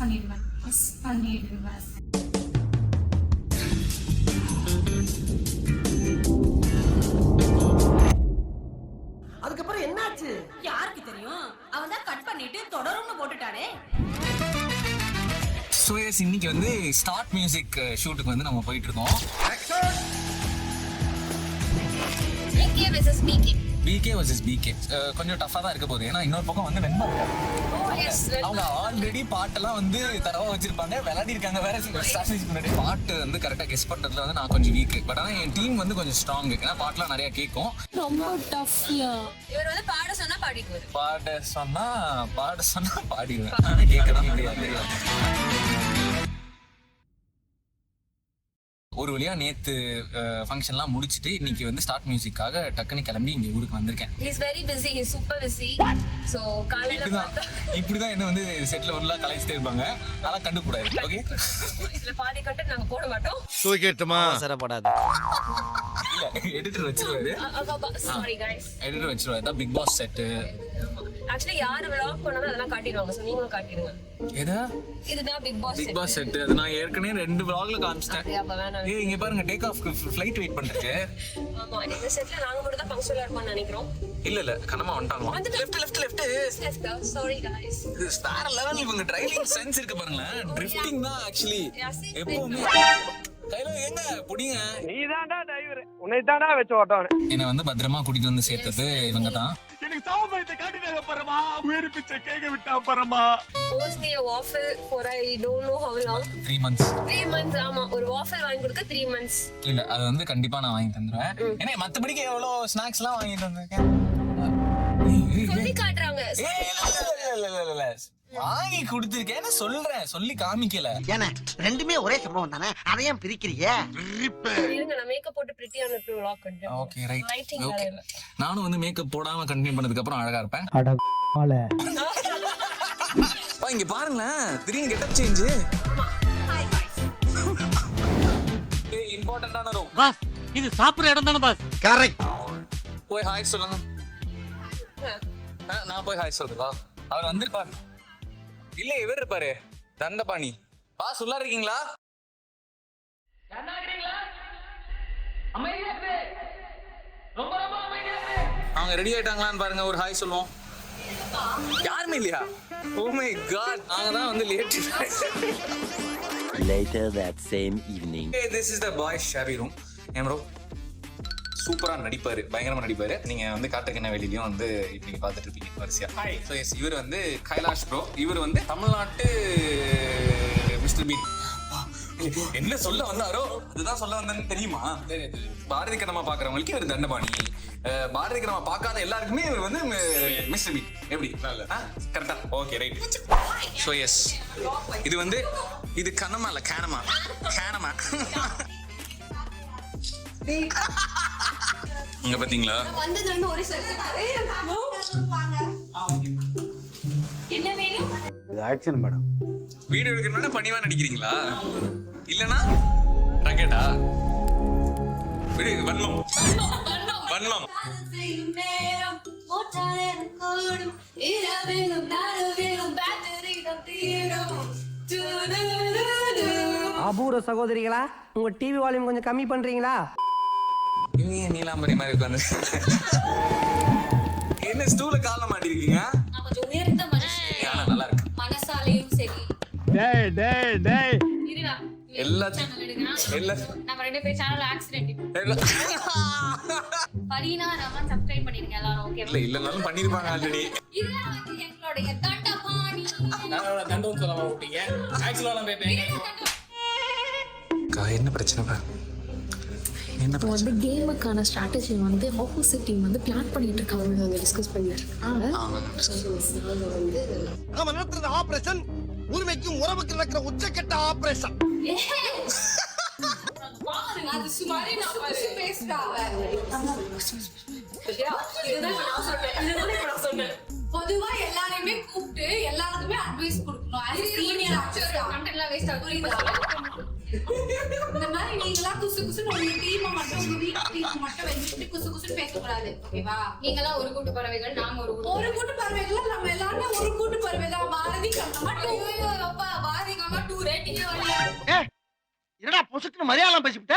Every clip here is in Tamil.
பண்ணிடுவேன். மிஸ் பண்ணிடுவேன். அதுக்கப்புறம் என்னாச்சு யாருக்கு தெரியும்? அவன் தான் கட் பண்ணிட்டு தொடரும்னு போட்டுட்டானே. ஸோ எஸ், இன்னைக்கு வந்து ஸ்டார்ட் மியூசிக் ஷூட்டுக்கு வந்து நம்ம போயிட்டு இருக்கோம். பிகே வர்சஸ் பிகே கொஞ்சம் டஃபா தான் இருக்க போகுது. ஏன்னா இன்னொரு பக்கம் வந்து வெண்பா இருக்காங்க. அவங்க ஆல்ரெடி பாட்டெல்லாம் வந்து தரவா வச்சிருப்பாங்க, விளையாடி இருக்காங்க வேற. முன்னாடி பாட்டு வந்து கரெக்டா கெஸ் பண்றதுல வந்து நான் கொஞ்சம் வீக். பட் ஆனா என் டீம் வந்து கொஞ்சம் ஸ்ட்ராங். ஏன்னா பாட்டுலாம் நிறைய கேட்கும். ரொம்ப டஃப்யா. இவர் வந்து பாட சொன்னா பாடிக்குவாரு. பாட சொன்னா பாடிடுவேன். கேட்கதான் முடியாது. ஒரு வழியா நேத்து ஃபங்க்ஷன்லாம் முடிச்சுட்டு இன்னைக்கு வந்து ஸ்டார்ட் மியூசிக்காக டக்குன்னு கிளம்பி இங்க ஊருக்கு வந்திருக்கேன். He is very busy, he is super busy. So காலையில இப்படிதான் என்ன வந்து செட்ல உள்ள கலைச்சிட்டே இருப்பாங்க. அதெல்லாம் கண்டுக்கூடாது. ஓகே, இதுல பாதி கட்ட நாங்க போட மாட்டோம். தூக்கிட்டுமா சரப்படாது. இல்ல, எடிட்டர் வச்சிருவாரு. Sorry guys. எடிட்டர் வச்சிருவாரு. தான் பிக் பாஸ் செட். Actually யாரு vlog பண்ணாலும் அதெல்லாம் காட்டிடுவாங்க. சோ நீங்களும் காட்டிடுங்க. ஏதா இதுதான் பிக் பாஸ் செட். அது நான் ஏற்கனவே 2 vlogல காமிச்சிட்டேன். அப்ப வேணாம். ஏய், இங்க பாருங்க, டேக் ஆஃப் ஃளைட் வெயிட் பண்றதுக்கு. ஆமா, இந்த செட்ல நாங்க மட்டும் தான் ஃபங்க்ஷன்ல இருப்போம்னு நினைக்கிறோம். இல்ல கனமா வந்துட்டாங்க. லெஃப்ட். Sorry guys. வேற லெவல். இவங்க டிரைவிங் சென்ஸ் இருக்கு பாருங்களேன். ட்ரிஃப்டிங் தான் ஆக்சுவலி எப்பவுமே. கையில எங்க புடிங்க. நீதான்டா டிரைவர், உன்னை தான்டா வச்சு ஓட்டவனே. என்ன வந்து பத்திரமா கூட்டிட்டு வந்து சேர்த்தது இவங்க தான். எனக்கு சாவபயத்தை காட்டிட்டாங்க பரமா. உயிர் பிச்சை கேக்க விட்டா பரமா. Mostly a waffle for I don't know how long. 3 months. 3 months. ஆமா, ஒரு waffle வாங்கி கொடுக்க 3 months. இல்ல, அது வந்து கண்டிப்பா நான் வாங்கி தந்துருவேன். ஏன்னா மத்தபடிக்கு எவ்வளவு ஸ்நாக்ஸ் எல்லாம் வாங்கி தந்திருக்கேன். சொல்லி காட்டுறாங்க. இல்ல வாங்கி கொடுத்திருக்கேன்னு சொல்றேன், சொல்லி காமிக்கல. ஏன்னா ரெண்டுமே ஒரே சம்பவம் தானே, அதையும் பிரிக்கிறீங்க. இருங்க, நான் மேக்கப் போட்டு பிரிட்டியான vlog பண்றேன். Okay right. லைட்டிங் ஓகே, வேற. நானும் வந்து மேக்கப் போடாம கண்டினியூ பண்ணதுக்கு அப்புறம் அழகா இருப்பேன். இங்க பாருங்களேன், திடீர்னு கெட்டப் சேஞ்ச். ஏய், இம்பார்ட்டன்ட்டான ரூம். பாஸ், இது சாப்பிடுற இடம் தானே பாஸ்? கரெக்ட். போய் ஹாய் சொல்லுங்க. நான் போய் ஹாய் சொல்றதா? அவர் வந்திருப்பாரு. இல்ல, இவர் இருப்பாரு, தண்டபாணி. பாஸ் உள்ள இருக்கீங்களா? அவங்க ரெடி ஆயிட்டாங்களான்னு பாருங்க, ஒரு ஹாய் சொல்லுவோம். யாருமே இல்லையா? ஓ மை காட், நாங்க தான் வந்து late. Later that same evening. Hey, this is the boys shabby room. Bro சூப்பரா நடிப்பாரு, பயங்கரமா நடிப்பாரு. நீங்க வந்து காட்டுக்கென்ன வெளியிலயும் வந்து இப்படி பார்த்துட்டு இருப்பீங்க வரிசையா. ஸோ எஸ், இவர் வந்து கைலாஷ் ப்ரோ. இவர் வந்து தமிழ்நாட்டு மிஸ்டர் பீன். என்ன சொல்ல வந்தாரோ அதுதான் சொல்ல வந்தேன்னு தெரியுமா? பாரதி கண்ணம்மா பாக்குறவங்களுக்கு இவர் தண்டபாணி. பாரதி கண்ணம்மா பார்க்காத எல்லாருக்குமே இவர் வந்து மிஸ்டர் பீன். எப்படி கரெக்டா? Okay right. ஸோ எஸ், இது வந்து இது கண்ணம்மா இல்ல கேனமா. இங்க பாத்தீங்களா? வந்ததுல இருந்து ஒரே என்ன வேணும்? இது ஆக்சன் மேடம். வீடியோ எடுக்கிறனால பணிவா நடிக்கிறீங்களா? இல்லனா ரகேட்டா? விடு, வன்மம். அபூர்வ சகோதரிகளா, உங்க டிவி வால்யூம் கொஞ்சம் கம்மி பண்றீங்களா? நீலாம்பரி மாதிரி உட்காந்து என்ன ஸ்டூல கால மாட்டிருக்கீங்க? கொஞ்சம் உயர்ந்த மனுஷன். நல்லா இருக்கு. மனசாலையும் சரி. டேய் இருடா. எல்லா நம்ம ரெண்டு பேர் channel accident. Fareena Raman subscribe பண்ணிருங்க எல்லாரும். ஓகே. இல்லனாலும் பண்ணிருப்பாங்க ஆல்ரெடி. இதுதான் வந்து எங்களுடைய தண்டபாணி. நான் தண்டோம் சொல்லமா விட்டீங்க. ஆக்சுவலா நான் பேப்பேன். என்ன பிரச்சனை? வந்து கேமுக்கான ஸ்ட்ராட்டஜி வந்து ஆப்போசிட் டீம் வந்து பிளான் பண்ணிட்டு இருக்காங்க, டிஸ்கஸ் பண்ணிட்டு இருக்காங்க. வந்து நாம நடத்துற ஆபரேஷன் உரிமைக்கும் உறவுக்கு நடக்கிற உச்சக்கட்ட ஆபரேஷன். அது சுமாரே நான் பேசுறாங்க. இதுதான் நான் சொன்னேன். பொதுவா எல்லாரையுமே கூப்பிட்டு எல்லாருக்குமே அட்வைஸ் கொடுக்கணும். அது சீனியர் ஆக்டர்ஸ் கண்டென்ட்லாம் வேஸ்ட் ஆகும். இந்த மாதிரி நீங்களா குசு குசுன்னு உங்க டீமை மட்டும் உங்க வீட்டு டீமை மட்டும் வச்சுட்டு குசு குசுன்னு பேசக்கூடாது. ஓகேவா? நீங்களாம் ஒரு கூட்டு பறவைகள், நாங்க ஒரு கூட்டு பறவைகள். நம்ம எல்லாருமே ஒரு கூட்டு பறவை தான். பாரதி கண்ணம்மா. அப்பா என்னடா பொசுக்குன்னு மலையாளம் பேசிவிட்ட?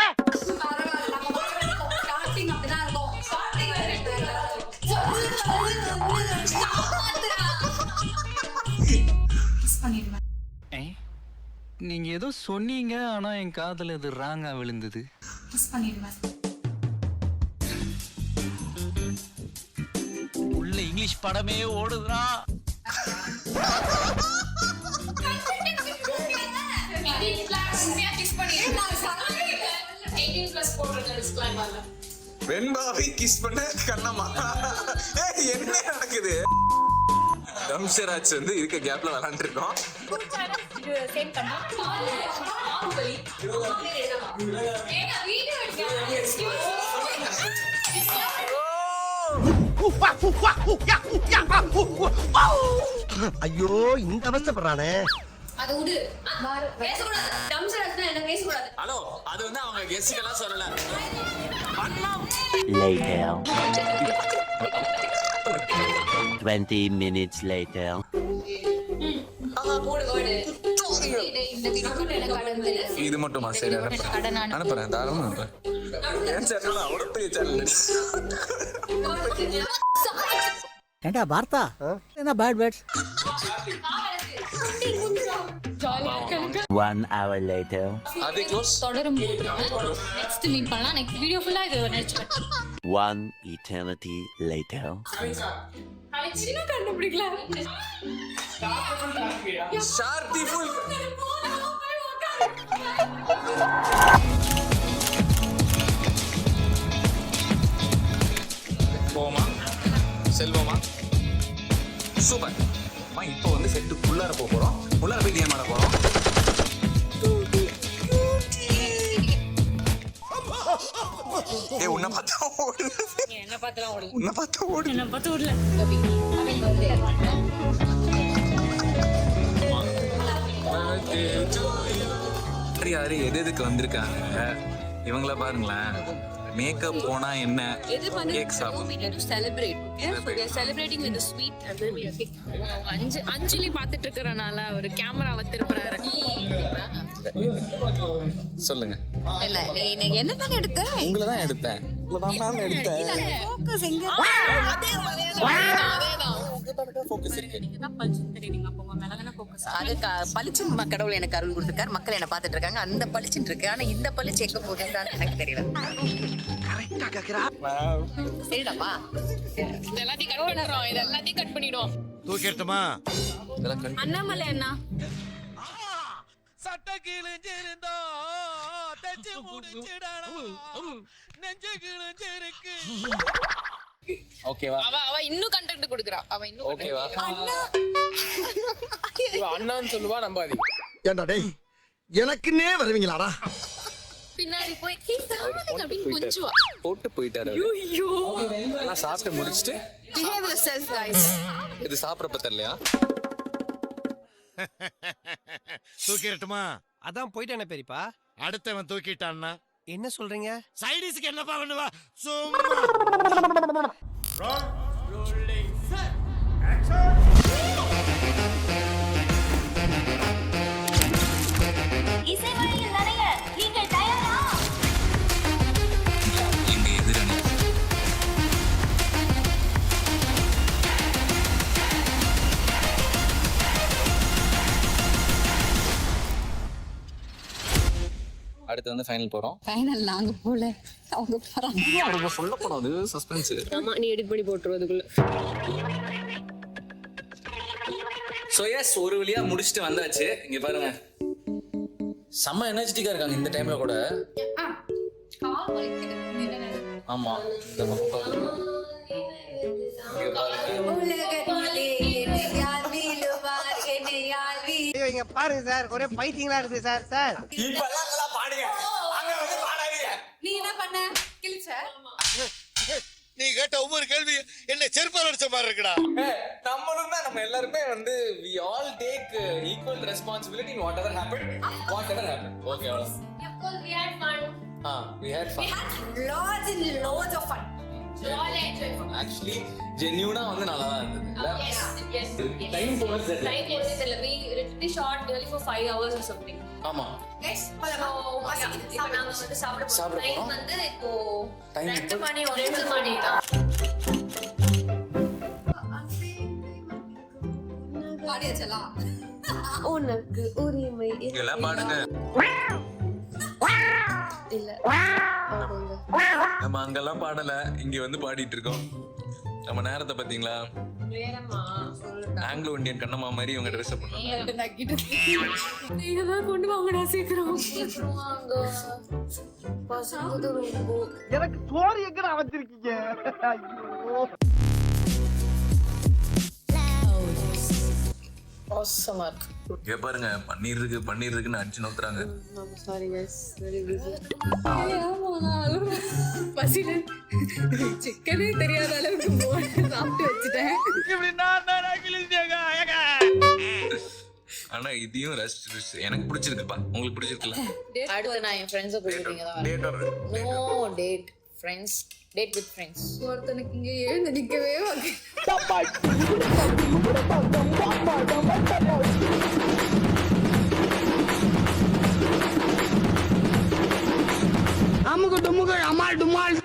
ஸ்டார்டிங் அப்படிதான் இருக்கும். ஸ்டார்டிங் கிஸ் பண்ணிடுவேன். நீங்க ஏதோ சொன்னீங்க ஆனா என் காதுல இது ராங்கா விழுந்தது. கிஸ் பண்ணிடுவேன். உள்ள இங்கிலீஷ் படமே ஓடுதுடா. 18+ போடுறது டிஸ்க்ளைமர்ல. வெண்பாவை கிஸ் பண்ண கண்ணம்மா. ஏய், என்ன நடக்குது? தம்ஷராஜ் வந்து இருக்க கேப்ல விளையாண்டு இருக்கோம். இது சேம் பண்ணா. ஏங்க வீடியோ எடுங்க. எக்ஸ்கியூஸ் ஐயோ இந்த அவஸ்தைப்படுறானே. அது விடு. பேசக்கூடாது. தம்சராஜ்னா என்ன பேசக்கூடாது. ஹலோ, அது வந்து அவங்க கெஸ்ட்கெல்லாம் சொல்லல. Later. 20 minutes later. போடு போடு. இந்த வீடியோக்கு எனக்கு கடன் தெரியல. இது மட்டுமா? சரி, அனுப்புறேன். தாராளமா அனுப்புறேன். ஏன் சேனல் அவ்வளோ பெரிய சேனல்? ஏண்டா பார்த்தா என்ன பேட் பேட்ஸ் 1 hour later. அது க்ளோஸ். தொடரும் நெக்ஸ்ட் மீட் பண்ணலாம். நெக்ஸ்ட் வீடியோ ஃபுல்லா இது நடிச்சுப்பேன். 1 eternity later. சின்ன கண்டுபிடிக்கல. Shorty full. போமா செல்வமா சூப்பர். இப்போ வந்து செட்டு உள்ளார போறோம். உள்ளார போய் கேம் ஆட போறோம். ஏ, உன்னை பார்த்தா ஓடு. என்ன பார்த்தலாம் ஓடு. உன்னை பார்த்தா ஓடு. என்ன பார்த்து ஓடல. யாரு எதுக்கு வந்திருக்காங்க இவங்கள பாருங்களேன். மேக்கப் போனா என்ன, கேக் சாப்பிடும். Celebrate. Celebrating with sweet. Anjali பார்த்துட்டு இருக்கறனால ஒரு கேமராவை திருப்புறாரு. சொல்லுங்க. இல்ல நீ என்ன தான் எடுத்த? உங்களை தான் எடுத்தேன். ஃபோக்கஸ் எங்க? அது பளிச்சுன்னு கடவுள் எனக்கு அருள் கொடுத்துருக்காரு. மக்கள் என்ன பார்த்துட்டு இருக்காங்க. அந்த பளிச்சுன்னு இருக்கு. ஆனா இந்த பளிச்சு எங்க போகுதுன்னு எனக்கு தெரியல. சரிடாப்பா, எல்லாத்தையும் கட் பண்ணிடுறோம். இது எல்லாத்தையும் கட் பண்ணிடுவோம். தூக்கிடுமா அண்ணாமலை அண்ணா சட்ட கிழிஞ்சிருந்தா தச்சு முடிச்சிடணும். நெஞ்சு கிழிஞ்சிருக்கு. ஓகேவா? அவ இன்னும் கண்டென்ட் கொடுக்குறா. அவ இன்னும் ஓகேவா? அண்ணான்னு சொல்லுவா, நம்பாதி. ஏண்டா டேய், எனக்குன்னே வருவீங்களாடா? பின்னாடி போய் அப்படின்னு கொஞ்சுவா. போட்டு போயிட்டாரு. ஐயோ, நான் சாப்பிட்டு முடிச்சிட்டு behave yourself guys. இது சாப்பிடப்ப தெரியலையா? தூக்கிடட்டுமா? அதான் போயிட்டானே பெரியப்பா. அடுத்தவன் தூக்கிட்டான்னா என்ன சொல்றீங்க? சைடிஸ்க்கு என்னப்பா பண்ணுவா? சும்மா எங்க எதிரணி அடுத்து வந்து ஃபைனல் போறோம். ஃபைனல் நாங்க போல, அவங்க போறாங்க. ரொம்ப சொல்லப்படாது, சஸ்பென்ஸ். ஆமா, நீ எடிட் பண்ணி போட்டுருவதுக்குள்ள. சோ எஸ், ஒரு வழியா முடிச்சிட்டு வந்தாச்சு. இங்க பாருங்க, செம்ம எனர்ஜெட்டிக்கா இருக்காங்க இந்த டைம்ல கூட. ஆமா, இந்த பக்கம் பாருங்க. இங்க பாருங்க. இங்க பாருங்க சார், ஒரே பைத்தியங்களா இருக்கு சார். சார் இப்பலாம் நல்லா பாடுங்க, அங்க வந்து பாடாதீங்க. நீ என்ன பண்ண? கிழிச்ச? நீ கேட்ட ஒவ்வொரு கேள்வி என்ன செருப்பால் அடிச்ச மாதிரி இருக்குடா. நம்மளும் தான், நம்ம எல்லாருமே வந்து we all take equal responsibility in whatever happened. Okay, அவ்வளவு. Of course we had fun. We had fun. We had lots and loads of fun. All enjoyed fun. Actually genuine-ஆ வந்து நல்லா தான் இருந்தது. Yes. Time போனது தெரியல. Time போனது தெரியல. We literally shot nearly for 5 hours or something. ஆமா இப்போ நாங்க வந்து சாப்பிட சாப்பிட டைம் போறோம். வந்து இப்போ Time 2 மணி 2 மணி தான். உனக்கு உரிமை எல்லாம் பாடுங்க இல்ல நம்ம அங்கெல்லாம் பாடல, இங்க வந்து பாடிட்டு இருக்கோம். நம்ம நேரத்தை பாத்தீங்களா? ஆங்கிலோ இந்தியன் கண்ணம்மா மாதிரி இவங்க ட்ரெஸ் பண்ணுவாங்க. நீங்க தான் கொண்டு வாங்கடா சீக்கிரம் சீக்கிரம் வாங்க பசங்க ரொம்ப எனக்கு சோறு எங்கடா வச்சிருக்கீங்க? ஐயோ. awesome-ஆ இருக்கு. இங்க பாருங்க, பன்னீர் இருக்குன்னு அடிச்சு நோத்துறாங்க. I'm sorry guys, very busy. பசில சிக்கனே தெரியாத அளவுக்கு சாப்பிட்டு வச்சுட்டேன். இப்படி நான் தான் கிழிச்சேங்க. ஆனா இதையும் ரசிச்சு எனக்கு பிடிச்சிருக்குப்பா. உங்களுக்கு பிடிச்சிருக்குல்ல? அடுத்து நான் என் ஃப்ரெண்ட்ஸை கூட்டிட்டீங்க தான் Date or- no date friends date with friends ஒருத்தனுக்கு இங்க எழுந்து நிக்கவே அமுகு டுமுகு அமால் டுமால்